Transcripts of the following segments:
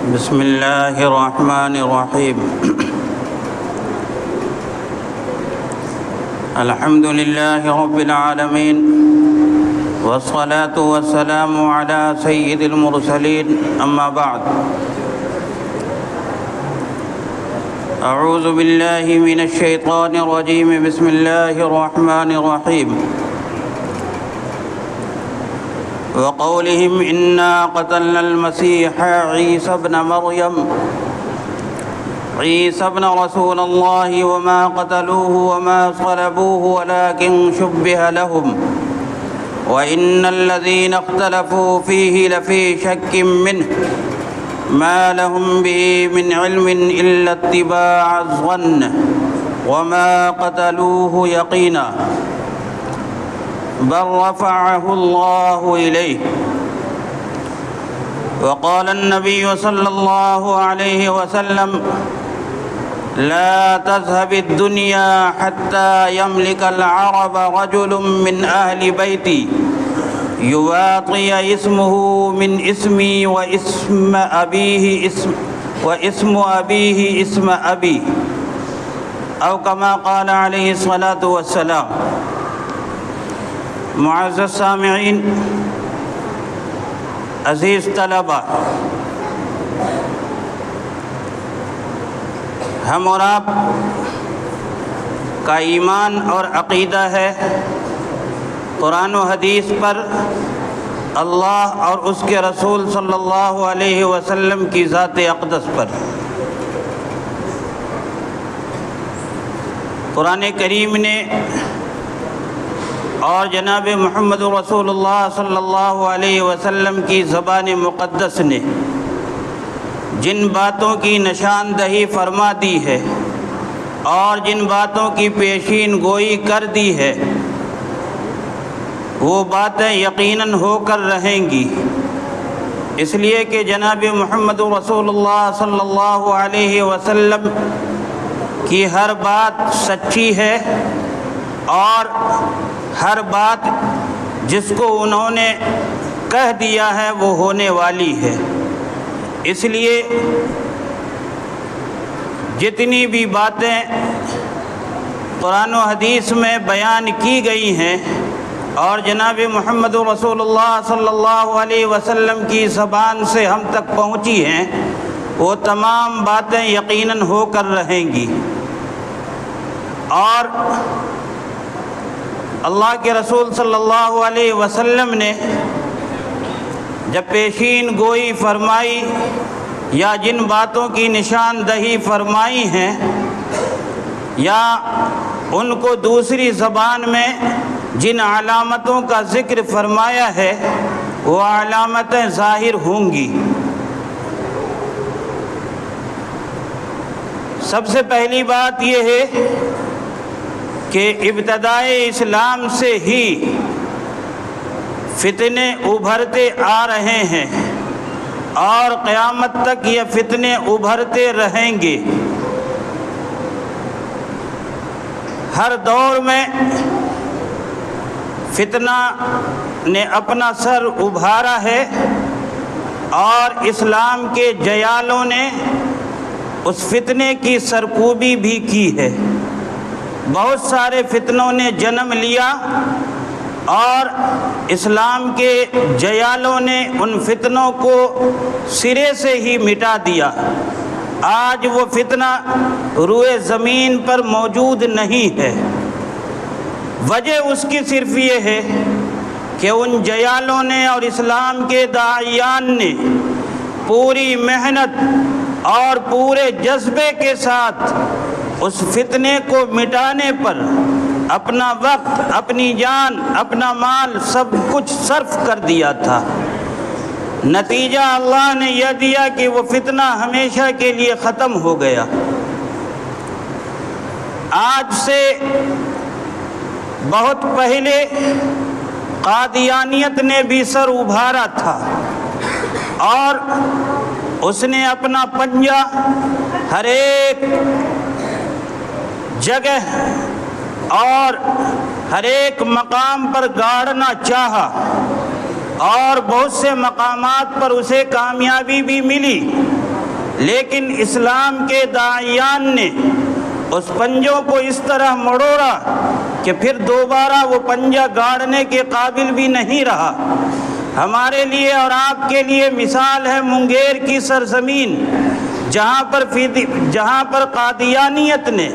بسم اللہ الرحمن الرحیم الحمد للہ رب العالمین والصلاة والسلام علی سید المرسلین اما بعد اعوذ باللہ من الشیطان الرجیم بسم اللہ الرحمن الرحیم وقولهم إنا قتلنا المسيح عيسى ابن رسول الله وما قتلوه وما صلبوه ولكن شبه لهم وإن الذين اختلفوا فيه لفي شك منه ما لهم به من علم إلا اتباع الظن وما قتلوه يقينا بل رفعه الله إليه وقال النبي صلى الله عليه وسلم لا تذهب الدنيا حتى يملك العرب رجل من أهل بيتي يواطي اسمه من اسمي واسم أبيه اسم أبي أو كما قال عليه الصلاة والسلام۔ معزز سامعین، عزیز طلبہ، ہم اور آپ کا ایمان اور عقیدہ ہے قرآن و حدیث پر، اللہ اور اس کے رسول صلی اللہ علیہ وسلم کی ذات اقدس پر۔ قرآن کریم نے اور جناب محمد رسول اللہ صلی اللہ علیہ وسلم کی زبان مقدس نے جن باتوں کی نشاندہی فرما دی ہے اور جن باتوں کی پیشین گوئی کر دی ہے، وہ باتیں یقیناً ہو کر رہیں گی، اس لیے کہ جناب محمد رسول اللہ صلی اللہ علیہ وسلم کی ہر بات سچی ہے اور ہر بات جس کو انہوں نے کہہ دیا ہے وہ ہونے والی ہے۔ اس لیے جتنی بھی باتیں قرآن و حدیث میں بیان کی گئی ہیں اور جناب محمد رسول اللہ صلی اللہ علیہ وسلم کی زبان سے ہم تک پہنچی ہیں، وہ تمام باتیں یقیناً ہو کر رہیں گی۔ اور اللہ کے رسول صلی اللہ علیہ وسلم نے جب پیشین گوئی فرمائی یا جن باتوں کی نشاندہی فرمائی ہیں یا ان کو دوسری زبان میں جن علامتوں کا ذکر فرمایا ہے، وہ علامتیں ظاہر ہوں گی۔ سب سے پہلی بات یہ ہے کہ ابتدائے اسلام سے ہی فتنے ابھرتے آ رہے ہیں اور قیامت تک یہ فتنے ابھرتے رہیں گے۔ ہر دور میں فتنہ نے اپنا سر ابھارا ہے اور اسلام کے جیالوں نے اس فتنے کی سرکوبی بھی کی ہے۔ بہت سارے فتنوں نے جنم لیا اور اسلام کے جیالوں نے ان فتنوں کو سرے سے ہی مٹا دیا۔ آج وہ فتنہ روئے زمین پر موجود نہیں ہے۔ وجہ اس کی صرف یہ ہے کہ ان جیالوں نے اور اسلام کے داعیان نے پوری محنت اور پورے جذبے کے ساتھ اس فتنے کو مٹانے پر اپنا وقت، اپنی جان، اپنا مال سب کچھ صرف کر دیا تھا۔ نتیجہ اللہ نے یہ دیا کہ وہ فتنہ ہمیشہ کے لیے ختم ہو گیا۔ آج سے بہت پہلے قادیانیت نے بھی سر ابھارا تھا اور اس نے اپنا پنجہ ہر ایک جگہ اور ہر ایک مقام پر گاڑنا چاہا اور بہت سے مقامات پر اسے کامیابی بھی ملی، لیکن اسلام کے داعیان نے اس پنجوں کو اس طرح مڑوڑا کہ پھر دوبارہ وہ پنجہ گاڑنے کے قابل بھی نہیں رہا۔ ہمارے لیے اور آپ کے لیے مثال ہے منگیر کی سرزمین، جہاں پر قادیانیت نے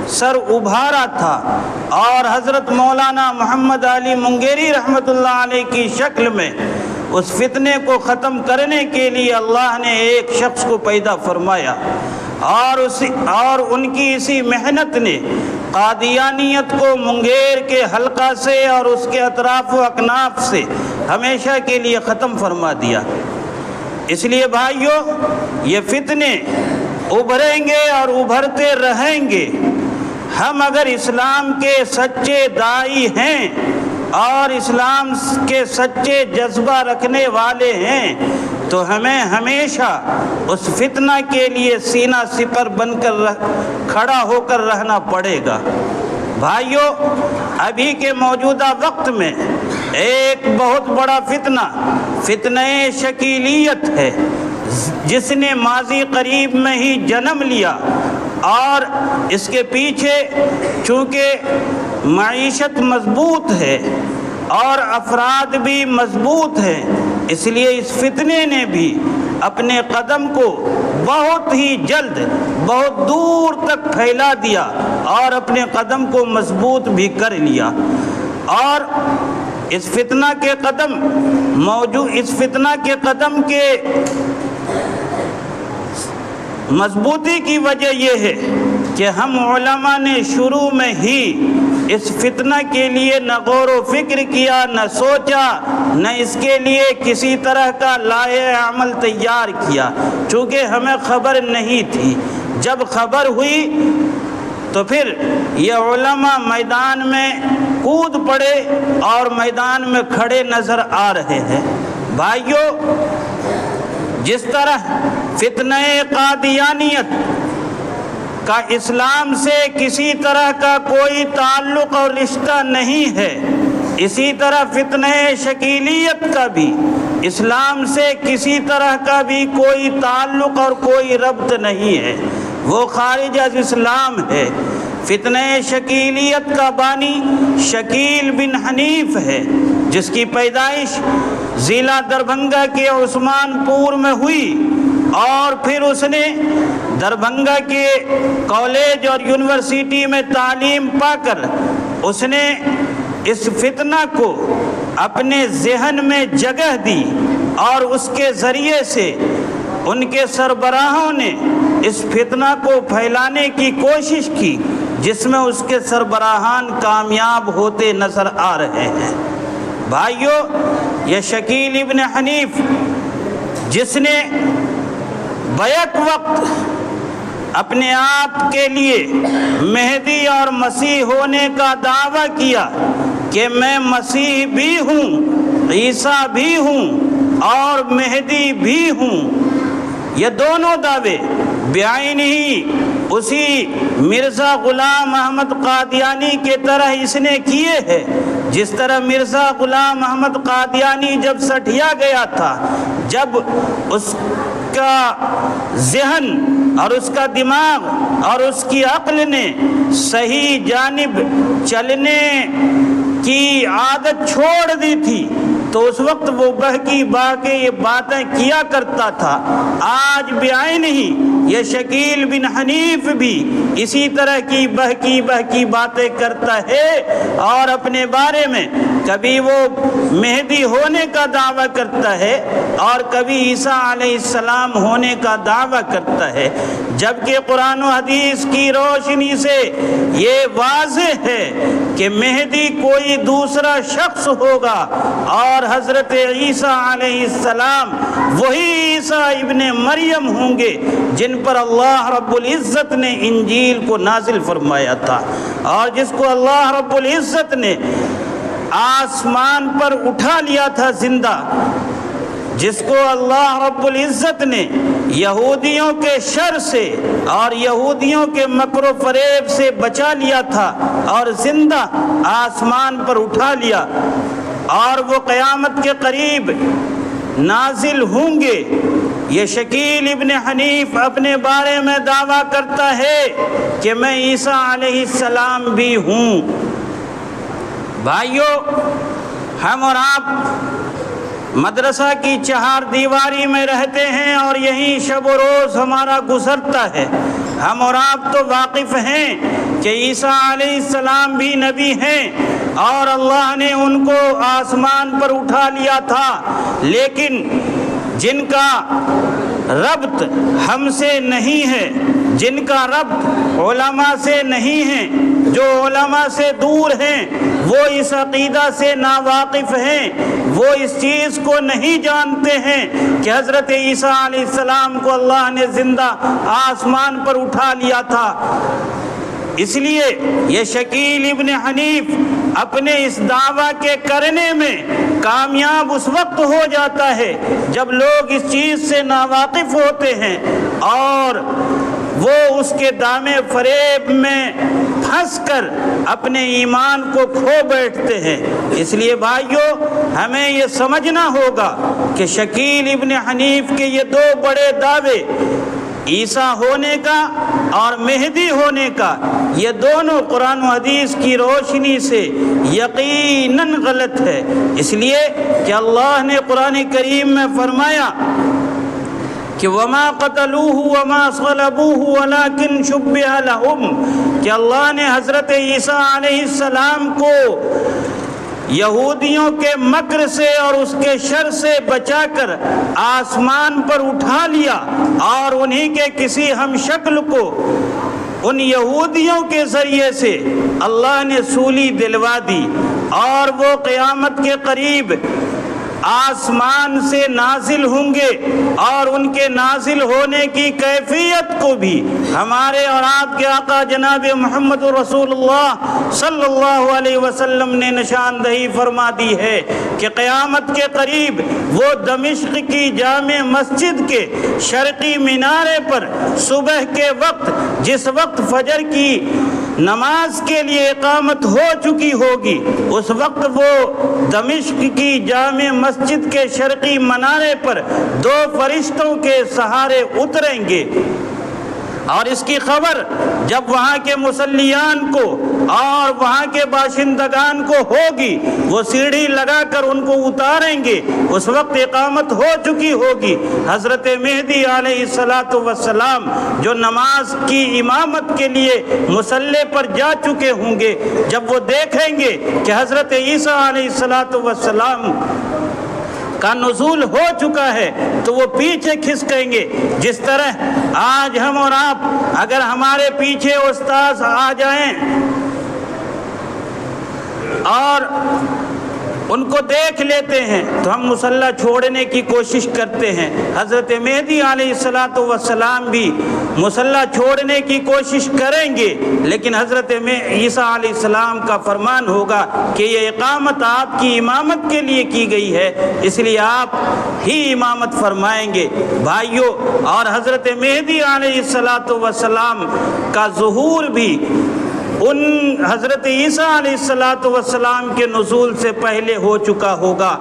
سر ابھارا تھا، اور حضرت مولانا محمد علی منگیری رحمۃ اللہ علیہ کی شکل میں اس فتنے کو ختم کرنے کے لیے اللہ نے ایک شخص کو پیدا فرمایا، اور ان کی اسی محنت نے قادیانیت کو منگیر کے حلقہ سے اور اس کے اطراف و اکناف سے ہمیشہ کے لیے ختم فرما دیا۔ اس لیے بھائیو، یہ فتنے ابھریں گے اور ابھرتے رہیں گے۔ ہم اگر اسلام کے سچے داعی ہیں اور اسلام کے سچے جذبہ رکھنے والے ہیں تو ہمیں ہمیشہ اس فتنہ کے لیے سینہ سپر بن کر کھڑا ہو کر رہنا پڑے گا۔ بھائیو، ابھی کے موجودہ وقت میں ایک بہت بڑا فتنہ شکیلیت ہے، جس نے ماضی قریب میں ہی جنم لیا، اور اس کے پیچھے چونکہ معیشت مضبوط ہے اور افراد بھی مضبوط ہیں، اس لیے اس فتنے نے بھی اپنے قدم کو بہت ہی جلد بہت دور تک پھیلا دیا اور اپنے قدم کو مضبوط بھی کر لیا۔ اور اس فتنہ کے قدم کے مضبوطی کی وجہ یہ ہے کہ ہم علماء نے شروع میں ہی اس فتنہ کے لیے نہ غور و فکر کیا، نہ سوچا، نہ اس کے لیے کسی طرح کا لائحہ عمل تیار کیا، چونکہ ہمیں خبر نہیں تھی۔ جب خبر ہوئی تو پھر یہ علماء میدان میں کود پڑے اور میدان میں کھڑے نظر آ رہے ہیں۔ بھائیو، جس طرح فتنہ قادیانیت کا اسلام سے کسی طرح کا کوئی تعلق اور رشتہ نہیں ہے، اسی طرح فتنہ شکیلیت کا بھی اسلام سے کسی طرح کا بھی کوئی تعلق اور کوئی ربط نہیں ہے، وہ خارج از اسلام ہے۔ فتنہ شکیلیت کا بانی شکیل بن حنیف ہے، جس کی پیدائش ضلع دربھنگہ کے عثمان پور میں ہوئی، اور پھر اس نے دربھنگہ کے کالج اور یونیورسٹی میں تعلیم پا کر اس نے اس فتنہ کو اپنے ذہن میں جگہ دی، اور اس کے ذریعے سے ان کے سربراہوں نے اس فتنہ کو پھیلانے کی کوشش کی، جس میں اس کے سربراہان کامیاب ہوتے نظر آ رہے ہیں۔ بھائیو، یہ شکیل ابن حنیف جس نے بیک وقت اپنے آپ کے لیے مہدی اور مسیح ہونے کا دعویٰ کیا کہ میں مسیح بھی ہوں، عیسیٰ بھی ہوں اور مہدی بھی ہوں، یہ دونوں دعوے بعین ہی اسی مرزا غلام احمد قادیانی کے طرح اس نے کیے ہیں۔ جس طرح مرزا غلام احمد قادیانی جب سٹھیا گیا تھا، جب اس کا ذہن اور اس کا دماغ اور اس کی عقل نے صحیح جانب چلنے کی عادت چھوڑ دی تھی، تو اس وقت وہ بہکی باقی یہ باتیں کیا کرتا تھا۔ آج بعین ہی یہ شکیل بن حنیف بھی اسی طرح کی بہکی باتیں کرتا ہے، اور اپنے بارے میں کبھی وہ مہدی ہونے کا دعویٰ کرتا ہے اور کبھی عیسیٰ علیہ السلام ہونے کا دعویٰ کرتا ہے، جبکہ قرآن و حدیث کی روشنی سے یہ واضح ہے کہ مہدی کوئی دوسرا شخص ہوگا، اور حضرت عیسیٰ علیہ السلام وہی عیسیٰ ابن مریم ہوں گے جن پر اللہ رب العزت نے انجیل کو نازل فرمایا تھا، اور جس کو اللہ رب العزت نے آسمان پر اٹھا لیا تھا زندہ، جس کو اللہ رب العزت نے یہودیوں کے شر سے اور یہودیوں کے مکر و فریب سے بچا لیا تھا اور زندہ آسمان پر اٹھا لیا، اور وہ قیامت کے قریب نازل ہوں گے۔ یہ شکیل ابن حنیف اپنے بارے میں دعویٰ کرتا ہے کہ میں عیسیٰ علیہ السلام بھی ہوں۔ بھائیو، ہم اور آپ مدرسہ کی چہار دیواری میں رہتے ہیں اور یہیں شب و روز ہمارا گزرتا ہے۔ ہم اور آپ تو واقف ہیں کہ عیسیٰ علیہ السلام بھی نبی ہیں اور اللہ نے ان کو آسمان پر اٹھا لیا تھا، لیکن جن کا ربط ہم سے نہیں ہے، جن کا ربط علماء سے نہیں ہے، جو علماء سے دور ہیں، وہ اس عقیدہ سے ناواقف ہیں، وہ اس چیز کو نہیں جانتے ہیں کہ حضرت عیسیٰ علیہ السلام کو اللہ نے زندہ آسمان پر اٹھا لیا تھا۔ اس لیے یہ شکیل ابن حنیف اپنے اس دعویٰ کے کرنے میں کامیاب اس وقت ہو جاتا ہے جب لوگ اس چیز سے ناواقف ہوتے ہیں اور وہ اس کے دامے فریب میں پھنس کر اپنے ایمان کو کھو بیٹھتے ہیں۔ اس لیے بھائیو، ہمیں یہ سمجھنا ہوگا کہ شکیل ابن حنیف کے یہ دو بڑے دعوے، عیسیٰ ہونے کا اور مہدی ہونے کا، یہ دونوں قرآن و حدیث کی روشنی سے یقیناً غلط ہے۔ اس لیے کہ اللہ نے قرآن کریم میں فرمایا کہ وما قتلوه وما صلبوه ولكن شبه لهم، کہ اللہ نے حضرت عیسیٰ علیہ السلام کو یہودیوں کے مکر سے اور اس کے شر سے بچا کر آسمان پر اٹھا لیا اور انہی کے کسی ہم شکل کو ان یہودیوں کے ذریعے سے اللہ نے سولی دلوا دی، اور وہ قیامت کے قریب آسمان سے نازل ہوں گے، اور ان کے نازل ہونے کی کیفیت کو بھی ہمارے اور آپ کے آقا جناب محمد رسول اللہ صلی اللہ علیہ وسلم نے نشاندہی فرما دی ہے کہ قیامت کے قریب وہ دمشق کی جامع مسجد کے شرقی مینارے پر صبح کے وقت، جس وقت فجر کی نماز کے لیے اقامت ہو چکی ہوگی، اس وقت وہ دمشق کی جامع مسجد کے شرقی منارے پر دو فرشتوں کے سہارے اتریں گے، اور اس کی خبر جب وہاں کے مصلیان کو اور وہاں کے باشندگان کو ہوگی، وہ سیڑھی لگا کر ان کو اتاریں گے، اس وقت اقامت ہو چکی ہوگی۔ حضرت مہدی علیہ السلام جو نماز کی امامت کے لیے مصلی پر جا چکے ہوں گے، جب وہ دیکھیں گے کہ حضرت عیسیٰ علیہ السلام کا نزول ہو چکا ہے تو وہ پیچھے کھسکیں گے۔ جس طرح آج ہم اور آپ اگر ہمارے پیچھے استاذ آ جائیں اور ان کو دیکھ لیتے ہیں تو ہم مصلی چھوڑنے کی کوشش کرتے ہیں۔ حضرت مہدی علیہ السلام بھی مصلی چھوڑنے کی کوشش کریں گے، لیکن حضرت عیسیٰ علیہ السلام کا فرمان ہوگا کہ یہ اقامت آپ کی امامت کے لیے کی گئی ہے، اس لیے آپ ہی امامت فرمائیں گے۔ بھائیو، اور حضرت مہدی علیہ السلام کا ظہور بھی ان حضرت عیسیٰ علیہ السلام کے نزول سے پہلے ہو چکا ہوگا۔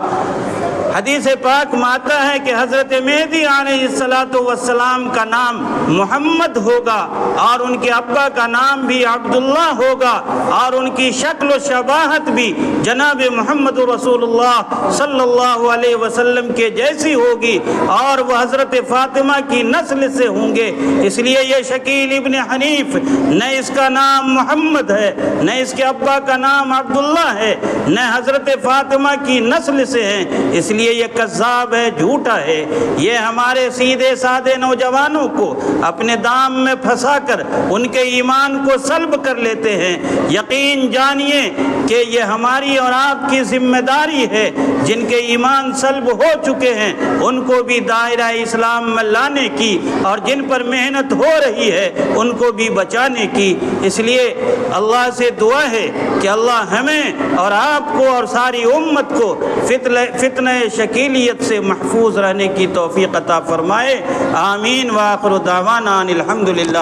حدیث پاک میں آتا ہے کہ حضرت مہدی علیہ السلام کا نام محمد ہوگا، اور ان کے ابا کا نام بھی عبداللہ ہوگا، اور ان کی شکل و شباہت بھی جناب محمد رسول اللہ صلی اللہ علیہ وسلم کے جیسی ہوگی، اور وہ حضرت فاطمہ کی نسل سے ہوں گے۔ اس لیے یہ شکیل ابن حنیف نہ اس کا نام محمد ہے، نہ اس کے ابا کا نام عبداللہ ہے، نہ حضرت فاطمہ کی نسل سے ہیں، اس لیے یہ کذاب ہے، جھوٹا ہے۔ یہ ہمارے سیدھے سادے نوجوانوں کو اپنے دام میں پھنسا کر ان کے ایمان کو سلب کر لیتے ہیں۔ یقین جانیے کہ یہ ہماری اور آپ کی ذمہ داری ہے، جن کے ایمان سلب ہو چکے ہیں ان کو بھی دائرہ اسلام میں لانے کی، اور جن پر محنت ہو رہی ہے ان کو بھی بچانے کی۔ اس لیے اللہ سے دعا ہے کہ اللہ ہمیں اور آپ کو اور ساری امت کو فتنہ شکیلیت سے محفوظ رہنے کی توفیق عطا فرمائے۔ آمین۔ وآخر دعوانا الحمدللہ۔